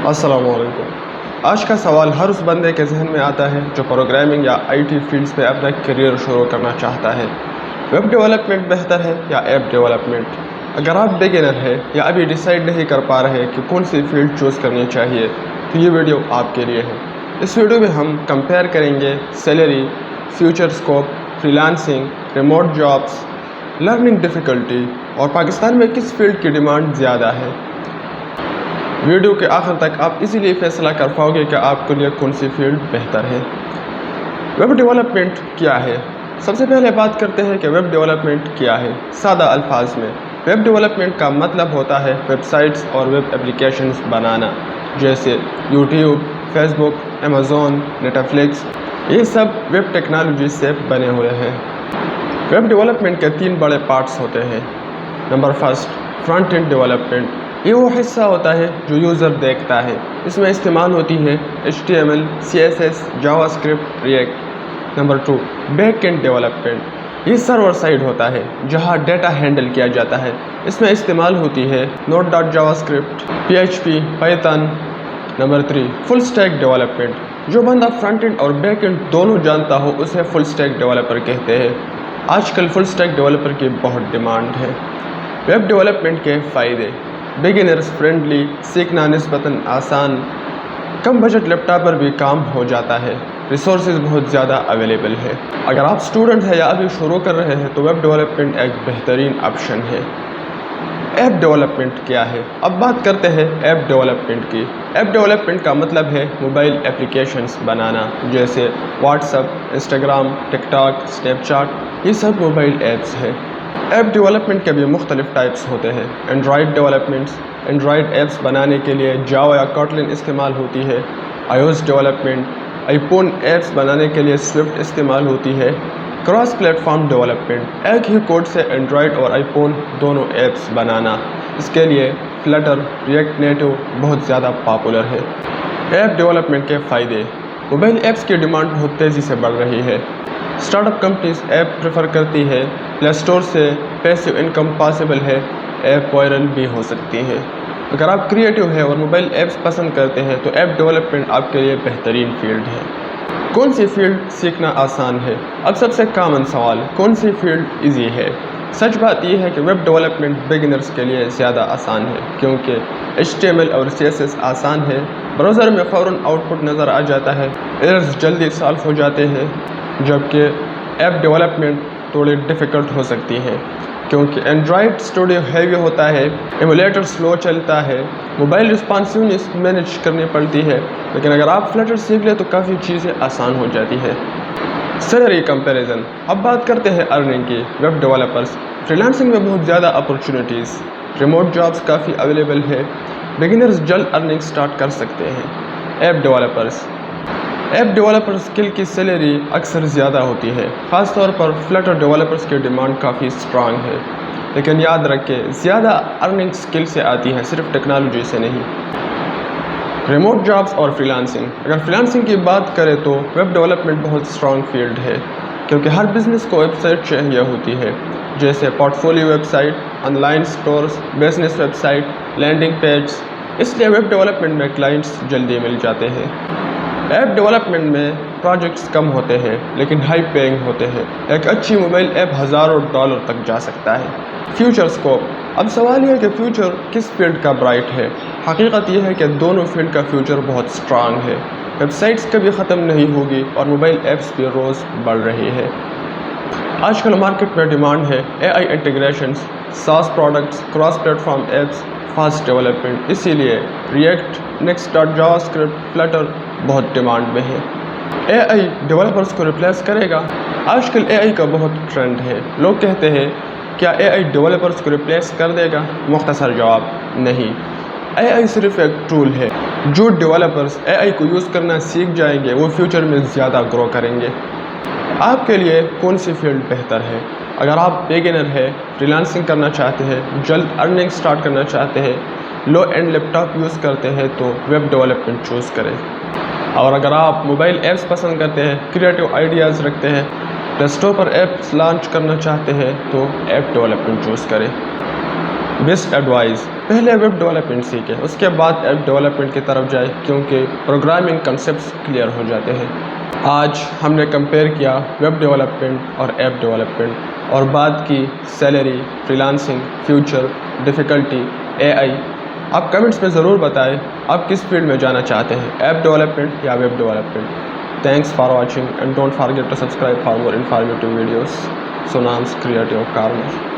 अस्सलाम वालेकुम। आज का सवाल हर उस बंदे के जहन में आता है जो प्रोग्रामिंग या आईटी फील्ड्स में अपना करियर शुरू करना चाहता है। वेब डेवलपमेंट बेहतर है या ऐप डेवलपमेंट? अगर आप बिगिनर है या अभी डिसाइड नहीं कर पा रहे कि कौन सी फील्ड चूज़ करनी चाहिए तो ये वीडियो आपके लिए है। इस वीडियो में हम कंपेयर करेंगे salary, future scope, freelancing, remote jobs, learning difficulty और पाकिस्तान में किस फील्ड की डिमांड ज़्यादा है। वीडियो के आखिर तक आप इजीली फैसला कर पाओगे कि आपके लिए कौन सी फील्ड बेहतर है। वेब डेवलपमेंट क्या है? सबसे पहले बात करते हैं कि वेब डेवलपमेंट क्या है। सादा अल्फाज में वेब डेवलपमेंट का मतलब होता है वेबसाइट्स और वेब एप्लीकेशंस बनाना, जैसे यूट्यूब, फेसबुक, अमेज़ॉन, नेटफ्लिक्स, ये सब वेब टेक्नोलॉजी से बने हुए हैं। वेब डेवलपमेंट के 3 बड़े पार्ट्स होते हैं। Number first, front end development. ये वो हिस्सा होता है जो यूज़र देखता है। इसमें इस्तेमाल होती है HTML, CSS, JavaScript, react. Number 2, back and development. ये सर्वर साइड होता है जहां डेटा हैंडल किया जाता है। इसमें इस्तेमाल होती है Node.JavaScript, PHP, Python। Number 3, full stack development. जो बंदा फ्रंट एंड और बैक एंड दोनों जानता हो उसे फुल स्टैक डेवलपर कहते हैं। आजकल फुल स्टैक डेवलपर की बहुत डिमांड है। वेब डेवलपमेंट के फ़ायदे: बिगिनर्स फ्रेंडली, सीखना निस्बतन आसान, कम बजट लैपटॉप पर भी काम हो जाता है, रिसोर्सेज बहुत ज़्यादा अवेलेबल है। अगर आप स्टूडेंट हैं या अभी शुरू कर रहे हैं तो वेब डेवलपमेंट एक बेहतरीन ऑप्शन है। ऐप डेवलपमेंट क्या है? अब बात करते हैं ऐप डेवलपमेंट की। ऐप डेवलपमेंट का मतलब है मोबाइल एप्लीकेशंस बनाना, जैसे व्हाट्सएप, इंस्टाग्राम, टिकटॉक, स्नैपचैट, ये सब मोबाइल ऐप्स हैं। ऐप डेवलपमेंट के भी मुख्तलिफ टाइप्स होते हैं। एंड्रॉयड डेवलपमेंट्स, एंड्रॉयड ऐप्स बनाने के लिए जावा या कॉटलिन इस्तेमाल होती है। iOS डेवलपमेंट, आईफोन ऐप्स बनाने के लिए स्विफ्ट इस्तेमाल होती है। क्रॉस प्लेटफॉर्म डेवलपमेंट, एक ही कोड से एंड्रॉयड और आईफोन दोनों ऐप्स बनाना, इसके लिए फ्लटर, रिएक्ट नेटिव बहुत ज़्यादा पॉपुलर है। ऐप डेवलपमेंट के फ़ायदे: मोबाइल ऐप्स की डिमांड बहुत तेज़ी से बढ़ रही है। स्टार्टअप कंपनीज ऐप प्रेफर करती है। प्ले स्टोर से पैसिव इनकम पॉसिबल है। ऐप वायरल भी हो सकती है। अगर आप क्रिएटिव हैं और मोबाइल ऐप्स पसंद करते हैं तो ऐप डेवलपमेंट आपके लिए बेहतरीन फील्ड है। कौन सी फील्ड सीखना आसान है? अब सबसे कॉमन सवाल, कौन सी फील्ड इजी है? सच बात यह है कि वेब डेवलपमेंट बिगिनर्स के लिए ज़्यादा आसान है, क्योंकि HTML और CSS आसान है, ब्राउज़र में फ़ौरन आउटपुट नज़र आ जाता है, एरर्स जल्दी सॉल्व हो जाते हैं। जबकि ऐप डेवलपमेंट थोड़ी डिफ़िकल्ट हो सकती है, क्योंकि एंड्रॉयड स्टूडियो हैवी होता है, एमुलेटर स्लो चलता है, मोबाइल रिस्पॉन्सिवनेस मैनेज करनी पड़ती है। लेकिन अगर आप फ्लटर सीख लें तो काफ़ी चीज़ें आसान हो जाती है। Salary comparison. अब बात करते हैं अर्निंग की। वेब डेवलपर्स, फ्रीलांसिंग में बहुत ज़्यादा अपॉर्चुनिटीज़, रिमोट जॉब्स काफ़ी अवेलेबल है, बिगिनर्स जल्द अर्निंग स्टार्ट कर सकते हैं। ऐप डेवलपर्स स्किल की सैलरी अक्सर ज़्यादा होती है, ख़ासतौर पर फ्लटर डेवलपर्स की डिमांड काफ़ी स्ट्रांग है। लेकिन याद रखें, ज़्यादा अर्निंग स्किल से आती है, सिर्फ टेक्नोलॉजी से नहीं। रिमोट जॉब्स और फ्रीलांसिंग। अगर फ्रीलांसिंग की बात करें तो वेब डेवलपमेंट बहुत स्ट्रांग फील्ड है, क्योंकि हर बिज़नेस को वेबसाइट चाहिए होती है, जैसे portfolio website, online stores, business website, landing page. इसलिए वेब डेवलपमेंट में क्लाइंट्स जल्दी मिल जाते हैं। ऐप डेवलपमेंट में प्रोजेक्ट्स कम होते हैं लेकिन हाई पेइंग होते हैं। एक अच्छी मोबाइल ऐप हज़ारों डॉलर तक जा सकता है। Future scope. अब सवाल यह है कि फ्यूचर किस फील्ड का ब्राइट है। हकीकत यह है कि दोनों फील्ड का फ्यूचर बहुत स्ट्रांग है। वेबसाइट्स कभी ख़त्म नहीं होगी और मोबाइल ऐप्स भी रोज़ बढ़ रही है। आजकल मार्केट में डिमांड है AI integrations, SaaS products, cross platform apps, fast development. इसीलिए रिएक्ट, Next.JavaScript, फ्लटर बहुत डिमांड में है। AI डेवलपर्स को रिप्लेस करेगा? आजकल AI का बहुत ट्रेंड है। लोग कहते हैं क्या AI डेवलपर्स को रिप्लेस कर देगा? मुख्तसर जवाब, नहीं। AI सिर्फ एक टूल है। जो डेवलपर्स AI को यूज़ करना सीख जाएंगे वो फ्यूचर में ज़्यादा ग्रो करेंगे। आपके लिए कौन सी फील्ड बेहतर है? अगर आप बिगिनर है, फ्रीलांसिंग करना चाहते हैं, जल्द अर्निंग स्टार्ट करना चाहते हैं, लो एंड लैपटॉप यूज़ करते हैं तो वेब डेवलपमेंट चूज़ करें। और अगर आप मोबाइल ऐप्स पसंद करते हैं, क्रिएटिव आइडियाज़ रखते हैं, डेस्कटॉप पर ऐप्स लॉन्च करना चाहते हैं तो ऐप डेवलपमेंट चूज़ करें। بیسٹ ایڈوائز: پہلے ویب ڈیولپمنٹ سیکھیں، اس کے بعد ایپ ڈیولپمنٹ کی طرف جائے کیونکہ پروگرامنگ کنسیپٹس کلیئر ہو جاتے ہیں۔ آج ہم نے کمپیئر کیا ویب ڈیولپمنٹ اور ایپ ڈیولپمنٹ اور بات کی salary, free lancing, future, difficulty, AI۔ آپ کمنٹس میں ضرور بتائیں آپ کس فیلڈ میں جانا چاہتے ہیں، ایپ ڈیولپمنٹ یا web development. Thanks for watching and don't forget to subscribe for more informative videos. Sonam's Creative Corner.